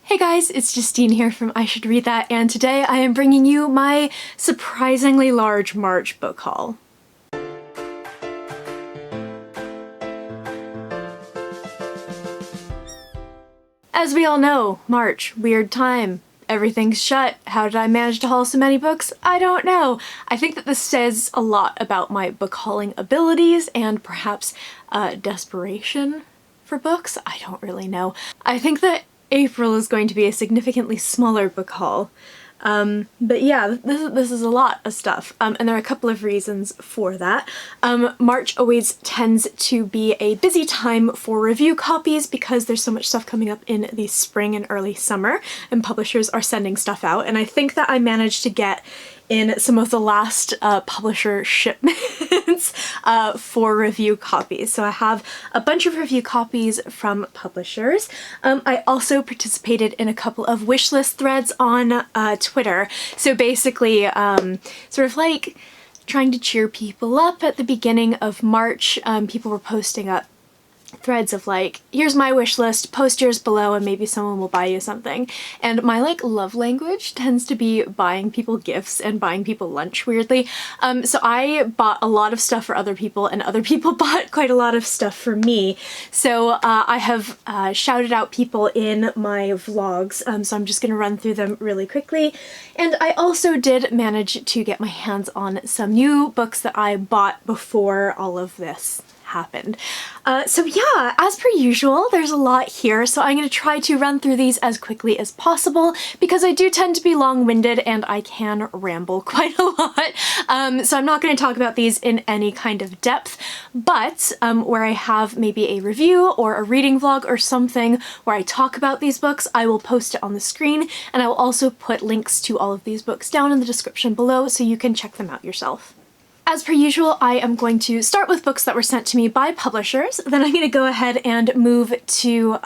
Hey guys, it's Justine here from I Should Read That, and today I am bringing you my surprisingly large March book haul. As we all know, March, weird time. Everything's shut. How did I manage to haul so many books? I don't know. I think that this says a lot about my book hauling abilities and perhaps desperation for books. I don't really know. I think that April is going to be a significantly smaller book haul. But yeah, this is a lot of stuff, and there are a couple of reasons for that. March always tends to be a busy time for review copies because there's so much stuff coming up in the spring and early summer, and publishers are sending stuff out, and I think that I managed to get in some of the last publisher shipments for review copies. So I have a bunch of review copies from publishers. I also participated in a couple of wishlist threads on Twitter. So basically, sort of like trying to cheer people up at the beginning of March. People were posting up threads of like, here's my wish list, post yours below and maybe someone will buy you something. And my like love language tends to be buying people gifts and buying people lunch, weirdly. So I bought a lot of stuff for other people and other people bought quite a lot of stuff for me. So I have shouted out people in my vlogs, so I'm just gonna run through them really quickly. And I also did manage to get my hands on some new books that I bought before all of this happened. So yeah, as per usual, there's a lot here, so I'm going to try to run through these as quickly as possible because I do tend to be long-winded and I can ramble quite a lot. So I'm not going to talk about these in any kind of depth, but where I have maybe a review or a reading vlog or something where I talk about these books, I will post it on the screen, and I will also put links to all of these books down in the description below so you can check them out yourself. As per usual, I am going to start with books that were sent to me by publishers, then I'm going to go ahead and move to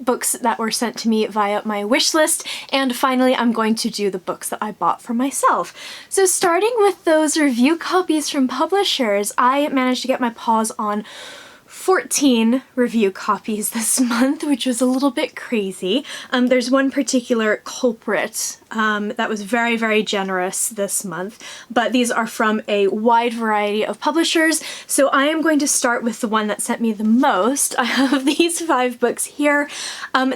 books that were sent to me via my wish list, and finally I'm going to do the books that I bought for myself. So starting with those review copies from publishers, I managed to get my paws on 14 review copies this month, which was a little bit crazy. There's one particular culprit that was very, very generous this month, but these are from a wide variety of publishers, so I am going to start with the one that sent me the most. I have these 5 books here.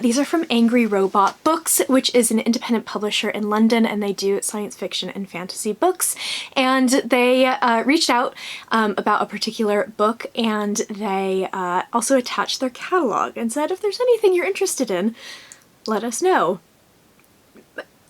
These are from Angry Robot Books, which is an independent publisher in London, and they do science fiction and fantasy books, and they reached out about a particular book, and they also attached their catalog and said, if there's anything you're interested in, let us know.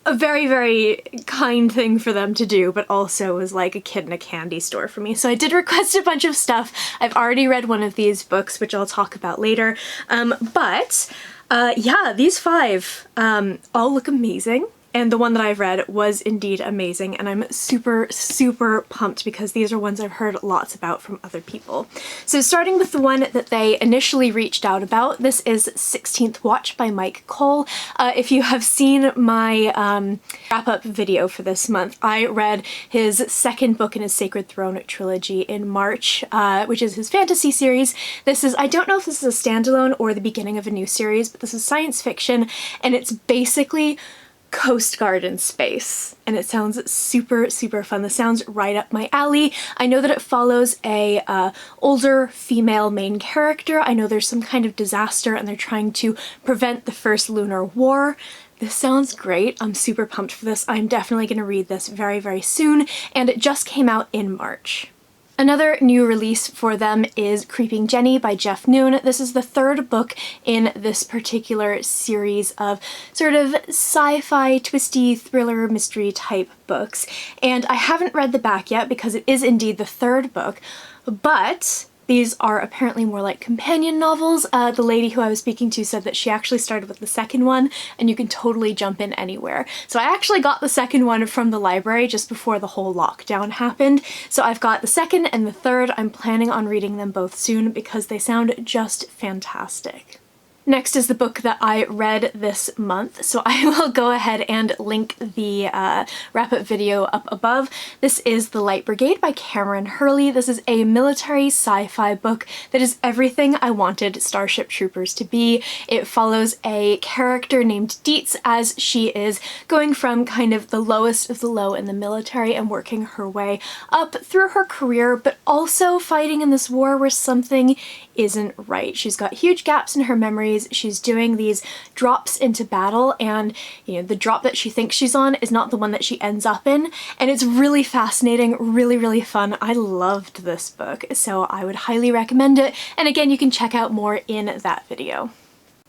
A very, very kind thing for them to do, but also was like a kid in a candy store for me. So I did request a bunch of stuff. I've already read one of these books, which I'll talk about later. Yeah, these 5 all look amazing. And the one that I've read was indeed amazing, and I'm super, super pumped because these are ones I've heard lots about from other people. So starting with the one that they initially reached out about, this is 16th Watch by Mike Cole. If you have seen my wrap-up video for this month, I read his second book in his Sacred Throne trilogy in March, which is his fantasy series. This is, I don't know if this is a standalone or the beginning of a new series, but this is science fiction, and it's basically Coast Guard in space, and it sounds super, super fun. This sounds right up my alley. I know that it follows a older female main character. I know there's some kind of disaster and they're trying to prevent the first lunar war. This sounds great. I'm super pumped for this. I'm definitely going to read this very, very soon, and it just came out in March. Another new release for them is Creeping Jenny by Jeff Noon. This is the 3rd book in this particular series of sort of sci-fi, twisty, thriller, mystery type books. And I haven't read the back yet because it is indeed the 3rd book, but these are apparently more like companion novels. The lady who I was speaking to said that she actually started with the 2nd one, and you can totally jump in anywhere. So I actually got the 2nd one from the library just before the whole lockdown happened. So I've got the 2nd and the 3rd. I'm planning on reading them both soon because they sound just fantastic. Next is the book that I read this month, so I will go ahead and link the wrap-up video up above. This is The Light Brigade by Cameron Hurley. This is a military sci-fi book that is everything I wanted Starship Troopers to be. It follows a character named Dietz as she is going from kind of the lowest of the low in the military and working her way up through her career, but also fighting in this war where something isn't right. She's got huge gaps in her memories. She's doing these drops into battle, and the drop that she thinks she's on is not the one that she ends up in, and it's really fascinating, really fun. I loved this book, so I would highly recommend it, and again, you can check out more in that video.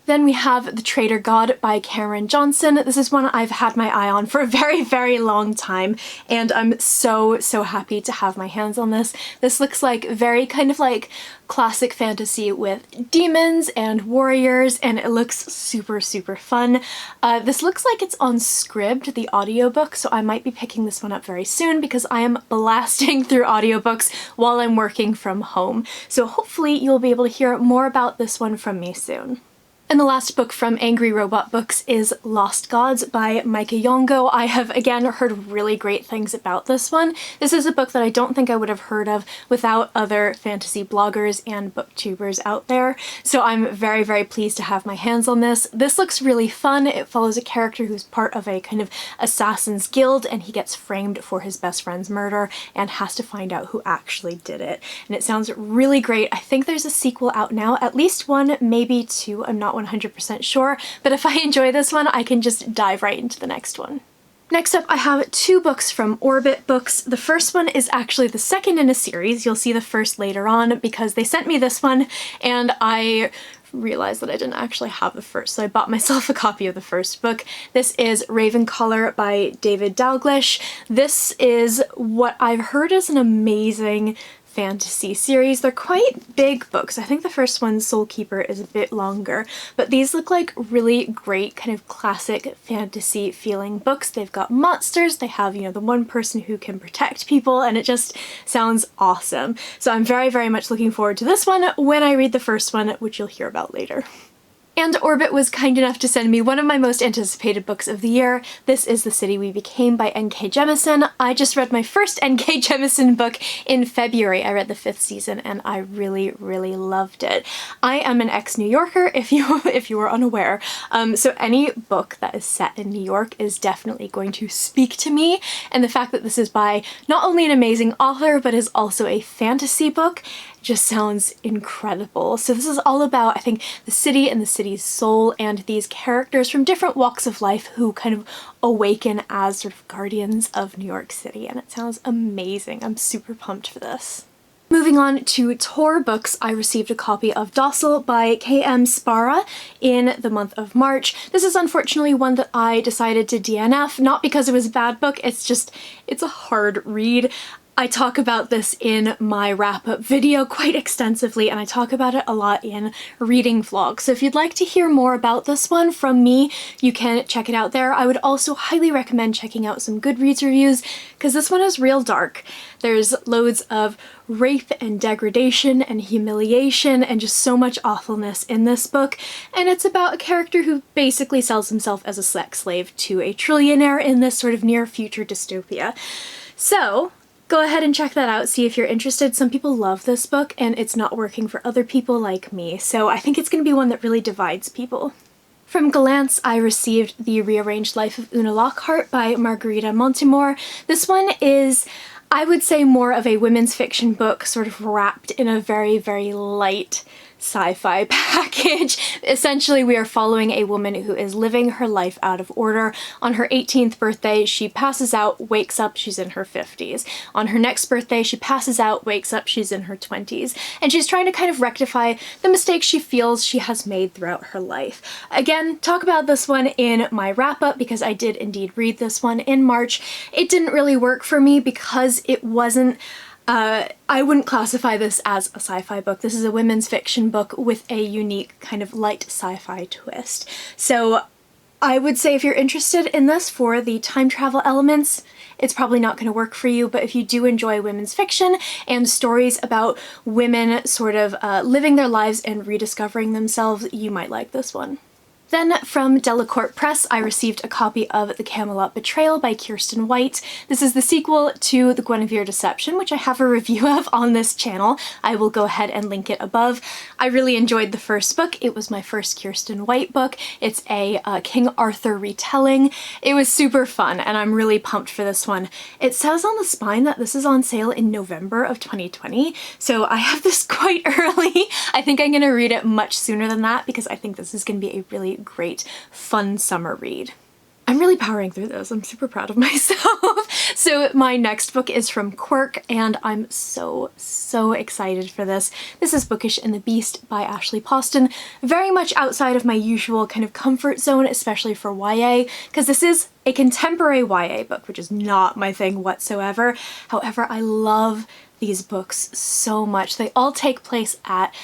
Then we have The Traitor God by Karen Johnson. This is one I've had my eye on for a very long time, and I'm so happy to have my hands on this. This looks like very kind of like classic fantasy with demons and warriors, and it looks super fun. This looks like it's on Scribd, the audiobook, so I might be picking this one up very soon because I am blasting through audiobooks while I'm working from home. So hopefully you'll be able to hear more about this one from me soon. And the last book from Angry Robot Books is Lost Gods by Micah Yongo. I have, again, heard really great things about this one. This is a book that I don't think I would have heard of without other fantasy bloggers and booktubers out there, so I'm very pleased to have my hands on this. This looks really fun. It follows a character who's part of a kind of assassin's guild, and he gets framed for his best friend's murder and has to find out who actually did it. And it sounds really great. I think there's a sequel out now, at least one, maybe two, I'm not 100% sure, but if I enjoy this one, I can just dive right into the next one. Next up, I have two books from Orbit Books. The first one is actually the second in a series. You'll see the first later on because they sent me this one and I realized that I didn't actually have the first, so I bought myself a copy of the first book. This is Ravencolor by David Dalglish. This is what I've heard is an amazing fantasy series. They're quite big books. I think the first one, Soul Keeper, is a bit longer, but these look like really great kind of classic fantasy feeling books. They've got monsters, they have, the one person who can protect people, and it just sounds awesome. So I'm very much looking forward to this one when I read the first one, which you'll hear about later. And Orbit was kind enough to send me one of my most anticipated books of the year. This is The City We Became by N.K. Jemisin. I just read my first N.K. Jemisin book in February. I read the 5th season and I really loved it. I am an ex-New Yorker, if you were unaware, so any book that is set in New York is definitely going to speak to me, and the fact that this is by not only an amazing author but is also a fantasy book just sounds incredible. So this is all about, I think, the city and the city's soul and these characters from different walks of life who kind of awaken as sort of guardians of New York City, and it sounds amazing. I'm super pumped for this. Moving on to Tor books, I received a copy of Dussel by K.M. Spara in the month of March. This is unfortunately one that I decided to DNF, not because it was a bad book, it's a hard read. I talk about this in my wrap-up video quite extensively, and I talk about it a lot in reading vlogs. So if you'd like to hear more about this one from me, you can check it out there. I would also highly recommend checking out some Goodreads reviews, because this one is real dark. There's loads of rape and degradation and humiliation and just so much awfulness in this book, and it's about a character who basically sells himself as a sex slave to a trillionaire in this sort of near-future dystopia. So go ahead and check that out, see if you're interested. Some people love this book and it's not working for other people like me, so I think it's going to be one that really divides people. From Glance, I received The Rearranged Life of Una Lockhart by Margarita Montemor. This one is, I would say, more of a women's fiction book, sort of wrapped in a very light sci-fi package. Essentially, we are following a woman who is living her life out of order. On her 18th birthday, she passes out, wakes up, she's in her 50s. On her next birthday, she passes out, wakes up, she's in her 20s. And she's trying to kind of rectify the mistakes she feels she has made throughout her life. Again, talk about this one in my wrap-up because I did indeed read this one in March. It didn't really work for me because it wasn't I wouldn't classify this as a sci-fi book. This is a women's fiction book with a unique kind of light sci-fi twist. So I would say if you're interested in this for the time travel elements, it's probably not going to work for you, but if you do enjoy women's fiction and stories about women sort of living their lives and rediscovering themselves, you might like this one. Then from Delacourt Press, I received a copy of The Camelot Betrayal by Kirsten White. This is the sequel to The Guinevere Deception, which I have a review of on this channel. I will go ahead and link it above. I really enjoyed the first book. It was my first Kirsten White book. It's a King Arthur retelling. It was super fun, and I'm really pumped for this one. It says on the spine that this is on sale in November of 2020, so I have this quite early. I think I'm going to read it much sooner than that because I think this is going to be a really great, fun summer read. I'm really powering through this. I'm super proud of myself. So my next book is from Quirk, and I'm so excited for this. This is Bookish and the Beast by Ashley Poston. Very much outside of my usual kind of comfort zone, especially for YA, because this is a contemporary YA book, which is not my thing whatsoever. However, I love these books so much. They all take place at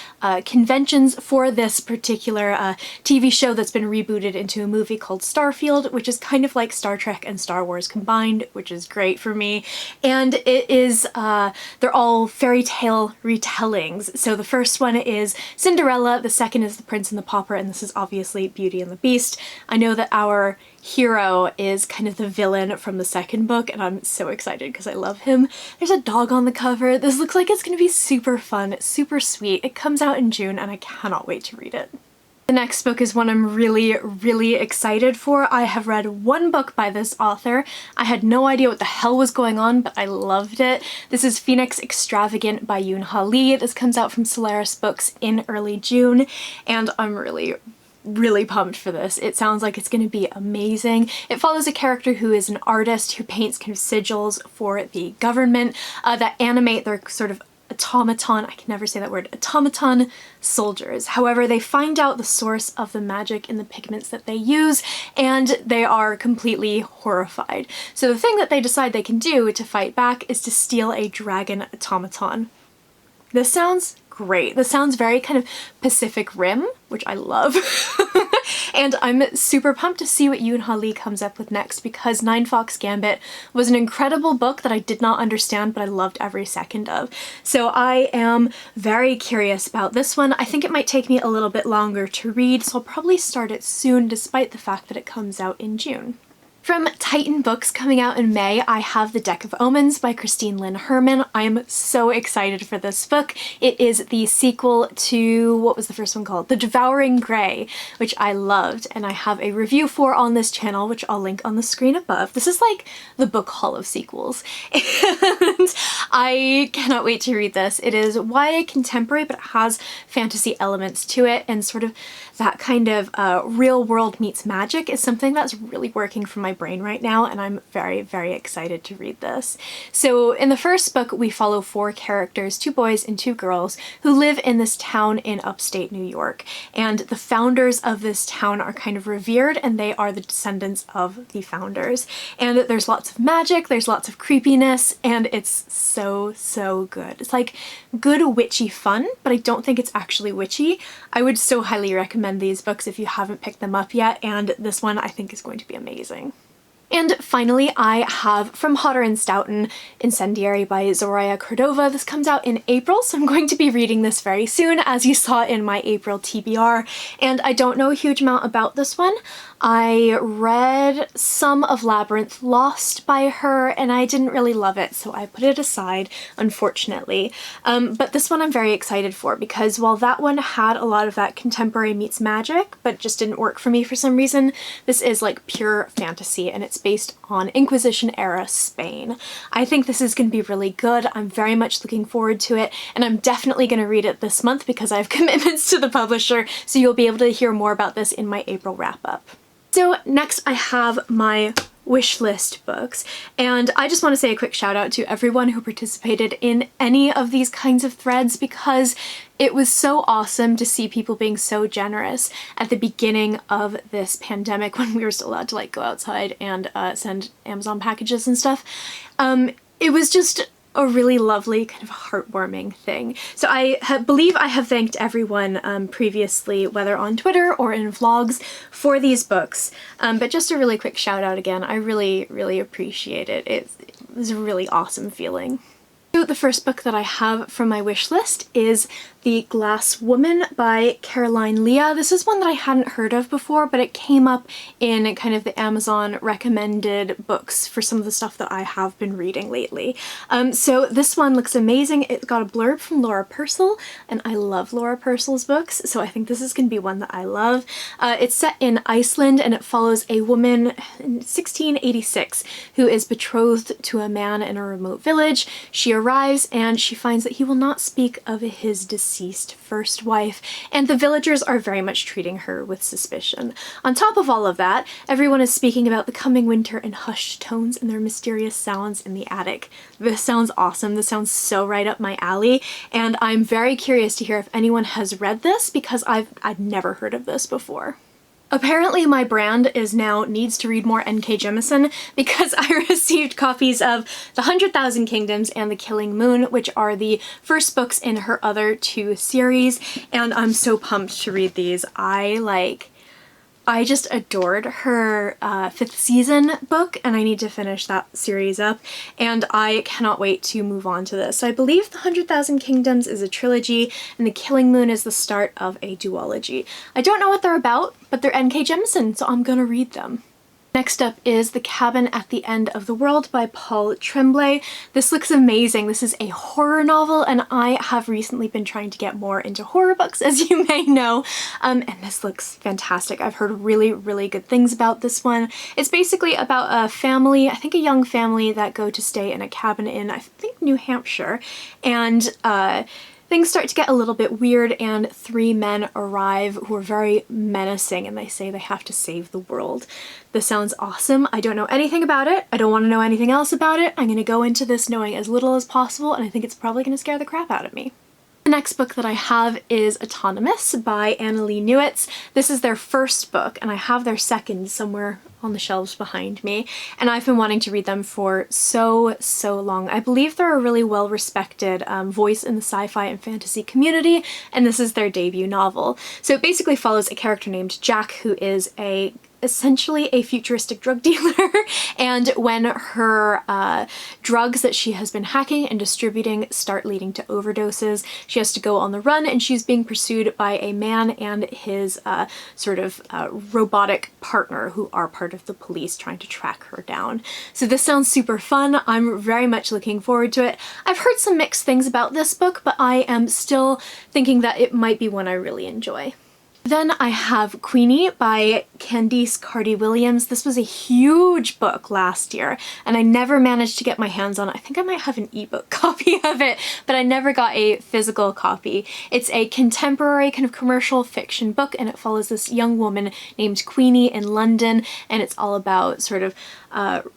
conventions for this particular TV show that's been rebooted into a movie called Starfield, which is kind of like Star Trek and Star Wars combined, which is great for me. And it is, they're all fairy tale retellings. So the first one is Cinderella, the second is The Prince and the Pauper, and this is obviously Beauty and the Beast. I know that our hero is kind of the villain from the second book, and I'm so excited because I love him. There's a dog on the cover. This looks like it's going to be super fun, super sweet. It comes out in June, and I cannot wait to read it. The next book is one I'm really excited for. I have read one book by this author. I had no idea what the hell was going on, but I loved it. This is Phoenix Extravagant by Yoon Ha Lee. This comes out from Solaris Books in early June, and I'm really pumped for this. It sounds like it's going to be amazing. It follows a character who is an artist who paints kind of sigils for the government that animate their sort of automaton, I can never say that word, automaton soldiers. However, they find out the source of the magic in the pigments that they use, and they are completely horrified. So the thing that they decide they can do to fight back is to steal a dragon automaton. This sounds great. This sounds very kind of Pacific Rim, which I love. And I'm super pumped to see what Yoon Ha Lee comes up with next, because Nine Fox Gambit was an incredible book that I did not understand, but I loved every second of. So I am very curious about this one. I think it might take me a little bit longer to read, so I'll probably start it soon despite the fact that it comes out in June. From Titan Books coming out in May, I have The Deck of Omens by Christine Lynn Herman. I'm so excited for this book. It is the sequel to, what was the first one called? The Devouring Grey, which I loved, and I have a review for on this channel, which I'll link on the screen above. This is like the book haul of sequels, and I cannot wait to read this. It is YA contemporary, but it has fantasy elements to it, and sort of that kind of real world meets magic is something that's really working for my brain right now, and I'm very excited to read this. So in the first book we follow 4 characters, 2 boys and 2 girls, who live in this town in upstate New York, and the founders of this town are kind of revered, and they are the descendants of the founders. And there's lots of magic, there's lots of creepiness, and it's so good. It's like good witchy fun, but I don't think it's actually witchy. I would so highly recommend these books if you haven't picked them up yet, and this one I think is going to be amazing. And finally, I have From Hotter and Stoughton, Incendiary by Zoraya Cordova. This comes out in April, so I'm going to be reading this very soon, as you saw in my April TBR, and I don't know a huge amount about this one. I read some of Labyrinth Lost by her, and I didn't really love it, so I put it aside, unfortunately. But this one I'm very excited for, because while that one had a lot of that contemporary meets magic, but just didn't work for me for some reason, this is like pure fantasy, and it's based on Inquisition-era Spain. I think this is going to be really good. I'm very much looking forward to it, and I'm definitely going to read it this month because I have commitments to the publisher, so you'll be able to hear more about this in my April wrap-up. So next I have my wish list books, and I just want to say a quick shout out to everyone who participated in any of these kinds of threads, because it was so awesome to see people being so generous at the beginning of this pandemic when we were still allowed to like go outside and send Amazon packages and stuff. It was just a really lovely kind of heartwarming thing. So I believe I have thanked everyone previously, whether on Twitter or in vlogs, for these books. But just a really quick shout out again. I really, really appreciate it. It was a really awesome feeling. So the first book that I have from my wish list is The Glass Woman by Caroline Leah. This is one that I hadn't heard of before, but it came up in kind of the Amazon recommended books for some of the stuff that I have been reading lately. So this one looks amazing. It got a blurb from Laura Purcell, and I love Laura Purcell's books, so I think this is going to be one that I love. It's set in Iceland, and it follows a woman in 1686 who is betrothed to a man in a remote village. She arrives and she finds that he will not speak of his deceased first wife, and the villagers are very much treating her with suspicion. On top of all of that, everyone is speaking about the coming winter in hushed tones and their mysterious sounds in the attic. This sounds awesome. This sounds so right up my alley, and I'm very curious to hear if anyone has read this because I'd never heard of this before. Apparently my brand is now needs to read more N.K. Jemisin because I received copies of The 100,000 Kingdoms and The Killing Moon, which are the first books in her other two series, and I'm so pumped to read these. I just adored her 5th season book, and I need to finish that series up, and I cannot wait to move on to this. So I believe The 100,000 Kingdoms is a trilogy, and The Killing Moon is the start of a duology. I don't know what they're about, but they're N.K. Jemisin, so I'm gonna read them. Next up is The Cabin at the End of the World by Paul Tremblay. This looks amazing. This is a horror novel, and I have recently been trying to get more into horror books, as you may know, and this looks fantastic. I've heard really, really good things about this one. It's basically about a family, I think a young family, that go to stay in a cabin in, I think, New Hampshire, and things start to get a little bit weird, and 3 men arrive who are very menacing, and they say they have to save the world. This sounds awesome. I don't know anything about it. I don't want to know anything else about it. I'm going to go into this knowing as little as possible, and I think it's probably going to scare the crap out of me. The next book that I have is Autonomous by Annalee Newitz. This is their first book, and I have their second somewhere on the shelves behind me, and I've been wanting to read them for so long. I believe they're a really well-respected voice in the sci-fi and fantasy community, and this is their debut novel. So it basically follows a character named Jack, who is essentially a futuristic drug dealer, and when her drugs that she has been hacking and distributing start leading to overdoses, she has to go on the run, and she's being pursued by a man and his robotic partner who are part of the police trying to track her down. So this sounds super fun. I'm very much looking forward to it. I've heard some mixed things about this book, but I am still thinking that it might be one I really enjoy. Then I have Queenie by Candice Carty-Williams. This was a huge book last year, and I never managed to get my hands on it. I think I might have an ebook copy of it, but I never got a physical copy. It's a contemporary kind of commercial fiction book, and it follows this young woman named Queenie in London, and it's all about sort of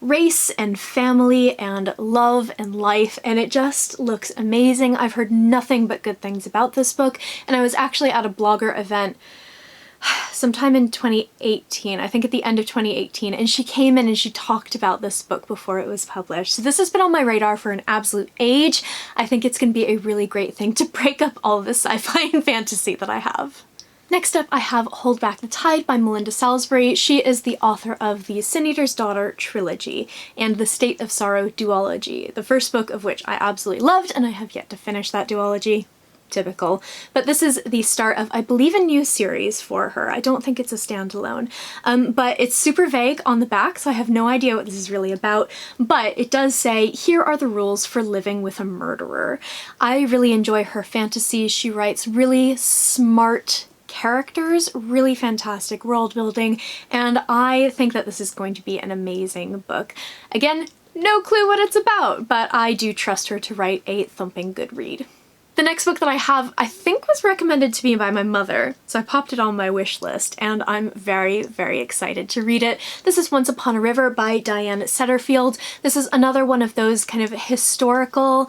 race and family and love and life, and it just looks amazing. I've heard nothing but good things about this book, and I was actually at a blogger event sometime in 2018, I think at the end of 2018, and she came in and she talked about this book before it was published. So this has been on my radar for an absolute age. I think it's going to be a really great thing to break up all of the sci-fi and fantasy that I have. Next up, I have Hold Back the Tide by Melinda Salisbury. She is the author of the Sin Eater's Daughter trilogy and the State of Sorrow duology, the first book of which I absolutely loved, and I have yet to finish that duology. Typical. But this is the start of, I believe, a new series for her. I don't think it's a standalone. But it's super vague on the back, so I have no idea what this is really about. But it does say, here are the rules for living with a murderer. I really enjoy her fantasy. She writes really smart characters, really fantastic world building, and I think that this is going to be an amazing book. Again, no clue what it's about, but I do trust her to write a thumping good read. The next book that I have, I think, was recommended to me by my mother, so I popped it on my wish list, and I'm very, very excited to read it. This is Once Upon a River by Diane Setterfield. This is another one of those kind of historical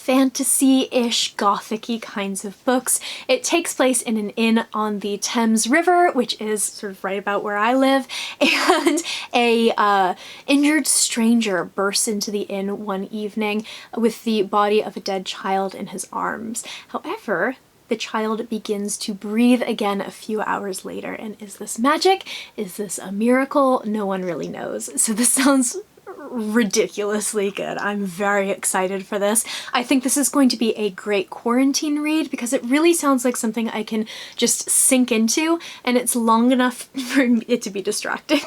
fantasy-ish, gothic-y kinds of books. It takes place in an inn on the Thames River, which is sort of right about where I live, and a injured stranger bursts into the inn one evening with the body of a dead child in his arms. However, the child begins to breathe again a few hours later. And is this magic? Is this a miracle? No one really knows. So this sounds ridiculously good. I'm very excited for this. I think this is going to be a great quarantine read because it really sounds like something I can just sink into, and it's long enough for it to be distracting.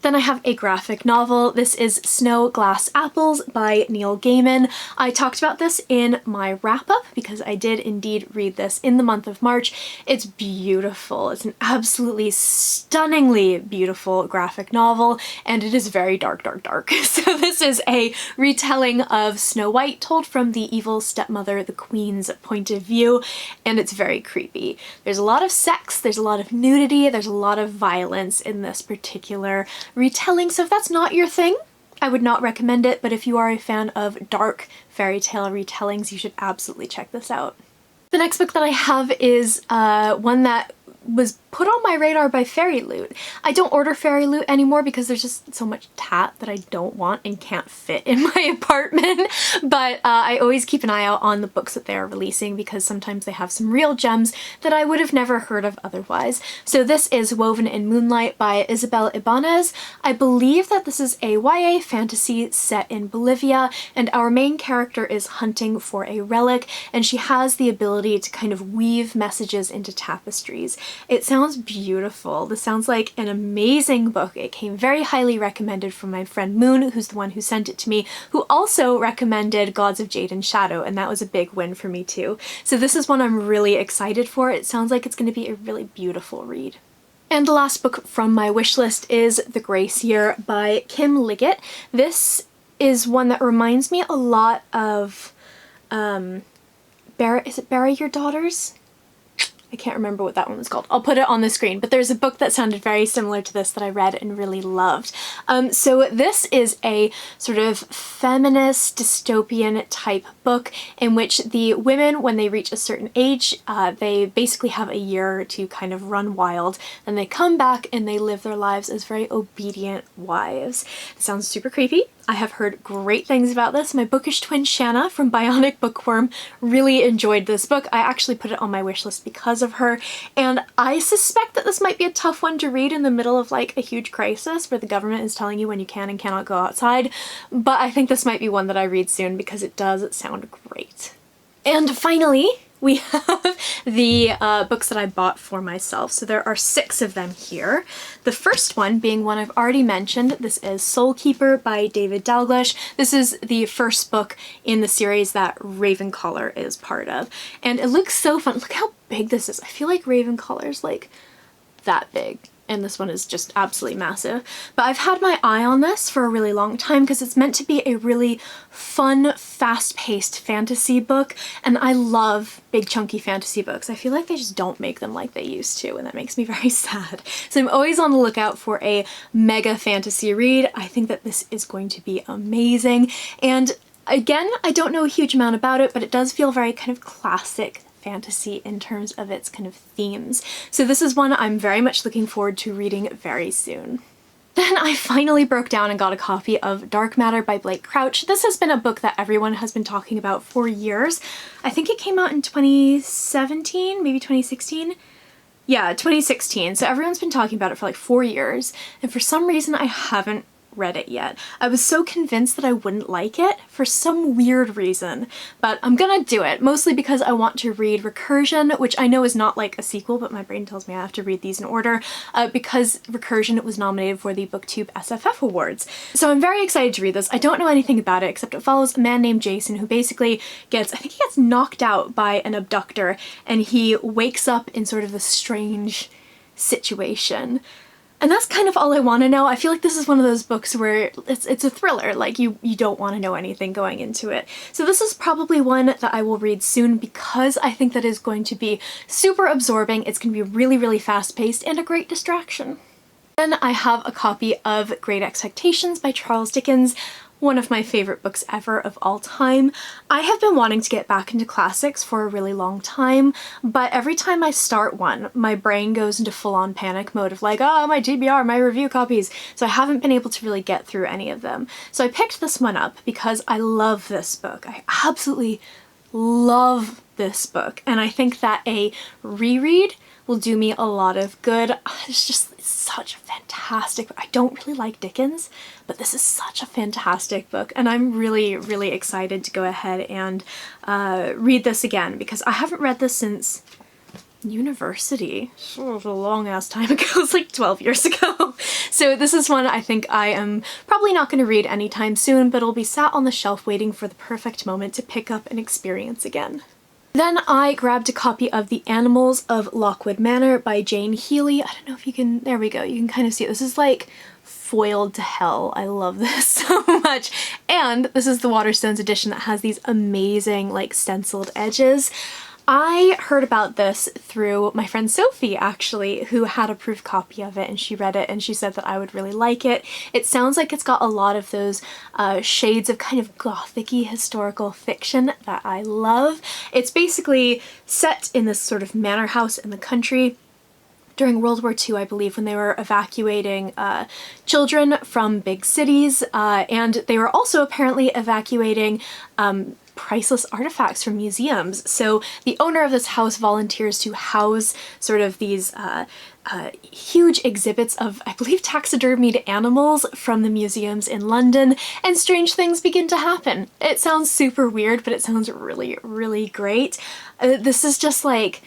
Then I have a graphic novel. This is Snow Glass Apples by Neil Gaiman. I talked about this in my wrap-up because I did indeed read this in the month of March. It's beautiful. It's an absolutely stunningly beautiful graphic novel, and it is very dark, dark, dark. So this is a retelling of Snow White told from the evil stepmother, the Queen's point of view, and it's very creepy. There's a lot of sex, there's a lot of nudity, there's a lot of violence in this particular retelling, so if that's not your thing, I would not recommend it, but if you are a fan of dark fairy tale retellings, you should absolutely check this out. The next book that I have is one that was put on my radar by Fairy Loot. I don't order Fairy Loot anymore because there's just so much tat that I don't want and can't fit in my apartment, but I always keep an eye out on the books that they are releasing because sometimes they have some real gems that I would have never heard of otherwise. So this is Woven in Moonlight by Isabel Ibanez. I believe that this is a YA fantasy set in Bolivia, and our main character is hunting for a relic, and she has the ability to kind of weave messages into tapestries. It sounds beautiful. This sounds like an amazing book. It came very highly recommended from my friend Moon, who's the one who sent it to me, who also recommended Gods of Jade and Shadow, and that was a big win for me too. So this is one I'm really excited for. It sounds like it's going to be a really beautiful read. And the last book from my wish list is The Grace Year by Kim Liggett. This is one that reminds me a lot of, is it Bury Your Daughters? I can't remember what that one was called. I'll put it on the screen, but there's a book that sounded very similar to this that I read and really loved. So this is a sort of feminist dystopian type book in which the women, when they reach a certain age, they basically have a year to kind of run wild, and they come back and they live their lives as very obedient wives. It sounds super creepy. I have heard great things about this. My bookish twin Shanna from Bionic Bookworm really enjoyed this book. I actually put it on my wish list because of her, and I suspect that this might be a tough one to read in the middle of like a huge crisis where the government is telling you when you can and cannot go outside, but I think this might be one that I read soon because it does sound great. And finally, we have the books that I bought for myself. So there are 6 of them here. The first one being one I've already mentioned. This is Soulkeeper by David Dalglish. This is the first book in the series that Ravencollar is part of. And it looks so fun. Look how big this is. I feel like Ravencollar's like that big, and this one is just absolutely massive. But I've had my eye on this for a really long time because it's meant to be a really fun, fast-paced fantasy book, and I love big chunky fantasy books. I feel like they just don't make them like they used to, and that makes me very sad. So I'm always on the lookout for a mega fantasy read. I think that this is going to be amazing, and again, I don't know a huge amount about it, but it does feel very kind of classic fantasy in terms of its kind of themes. So this is one I'm very much looking forward to reading very soon. Then I finally broke down and got a copy of Dark Matter by Blake Crouch. This has been a book that everyone has been talking about for years. I think it came out in 2017, maybe 2016. Yeah, 2016. So everyone's been talking about it for like 4 years, and for some reason I haven't read it yet. I was so convinced that I wouldn't like it for some weird reason, but I'm gonna do it, mostly because I want to read Recursion, which I know is not like a sequel, but my brain tells me I have to read these in order, because Recursion was nominated for the BookTube SFF Awards. So I'm very excited to read this. I don't know anything about it, except it follows a man named Jason who basically I think he gets knocked out by an abductor, and he wakes up in sort of a strange situation. And that's kind of all I want to know. I feel like this is one of those books where it's a thriller, like you don't want to know anything going into it. So this is probably one that I will read soon because I think that is going to be super absorbing. It's going to be really, really fast-paced and a great distraction. Then I have a copy of Great Expectations by Charles Dickens. one of my favorite books ever of all time. I have been wanting to get back into classics for a really long time, but every time I start one, my brain goes into full-on panic mode of like, oh, my TBR, my review copies, so I haven't been able to really get through any of them. So I picked this one up because I love this book. I absolutely love this book, and I think that a reread will do me a lot of good. It's just such a fantastic book. I don't really like Dickens, but this is such a fantastic book, and I'm really, really excited to go ahead and read this again because I haven't read this since university. It was a long ass time ago. It was like 12 years ago. So this is one I think I am probably not going to read anytime soon, but it'll be sat on the shelf waiting for the perfect moment to pick up and experience again. Then I grabbed a copy of The Animals of Lockwood Manor by Jane Healey. I don't know if you can, there we go, you can kind of see it. This is like foiled to hell. I love this so much. And this is the Waterstones edition that has these amazing like stenciled edges. I heard about this through my friend Sophie, actually, who had a proof copy of it, and she read it and she said that I would really like it. It sounds like it's got a lot of those shades of kind of gothic-y historical fiction that I love. It's basically set in this sort of manor house in the country during World War II, I believe, when they were evacuating children from big cities, and they were also apparently evacuating priceless artifacts from museums. So the owner of this house volunteers to house sort of these huge exhibits of, I believe, taxidermied animals from the museums in London, and strange things begin to happen. It sounds super weird, but it sounds really, really great. This is just like,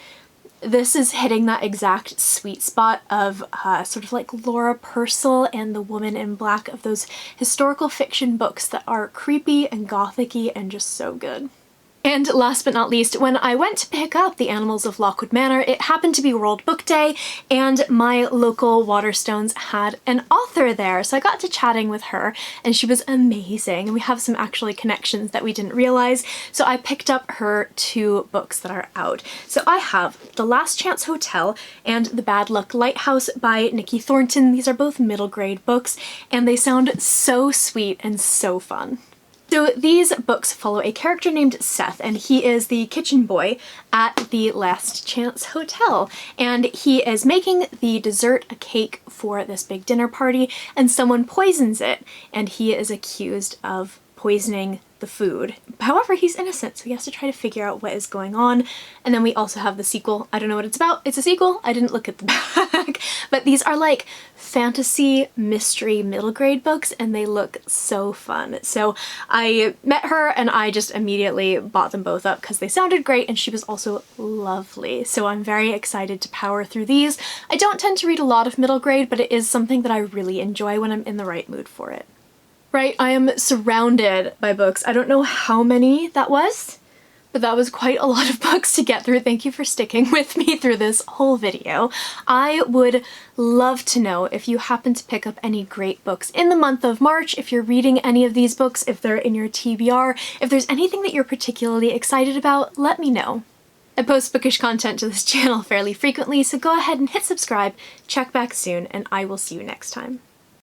this is hitting that exact sweet spot of sort of like Laura Purcell and The Woman in Black, of those historical fiction books that are creepy and gothic-y and just so good. And last but not least, when I went to pick up The Animals of Lockwood Manor, it happened to be World Book Day, and my local Waterstones had an author there, so I got to chatting with her, and she was amazing. We have some actually connections that we didn't realize, so I picked up her 2 books that are out. So I have The Last Chance Hotel and The Bad Luck Lighthouse by Nikki Thornton. These are both middle grade books, and they sound so sweet and so fun. So these books follow a character named Seth, and he is the kitchen boy at the Last Chance Hotel, and he is making the dessert, a cake, for this big dinner party, and someone poisons it, and he is accused of poisoning the food. However, he's innocent, so he has to try to figure out what is going on. And then we also have the sequel. I don't know what it's about. It's a sequel. I didn't look at the back. But these are like fantasy mystery middle grade books, and they look so fun. So I met her and I just immediately bought them both up because they sounded great, and she was also lovely. So I'm very excited to power through these. I don't tend to read a lot of middle grade, but it is something that I really enjoy when I'm in the right mood for it. Right, I am surrounded by books. I don't know how many that was, but that was quite a lot of books to get through. Thank you for sticking with me through this whole video. I would love to know if you happen to pick up any great books in the month of March, if you're reading any of these books, if they're in your TBR, if there's anything that you're particularly excited about, let me know. I post bookish content to this channel fairly frequently, so go ahead and hit subscribe, check back soon, and I will see you next time.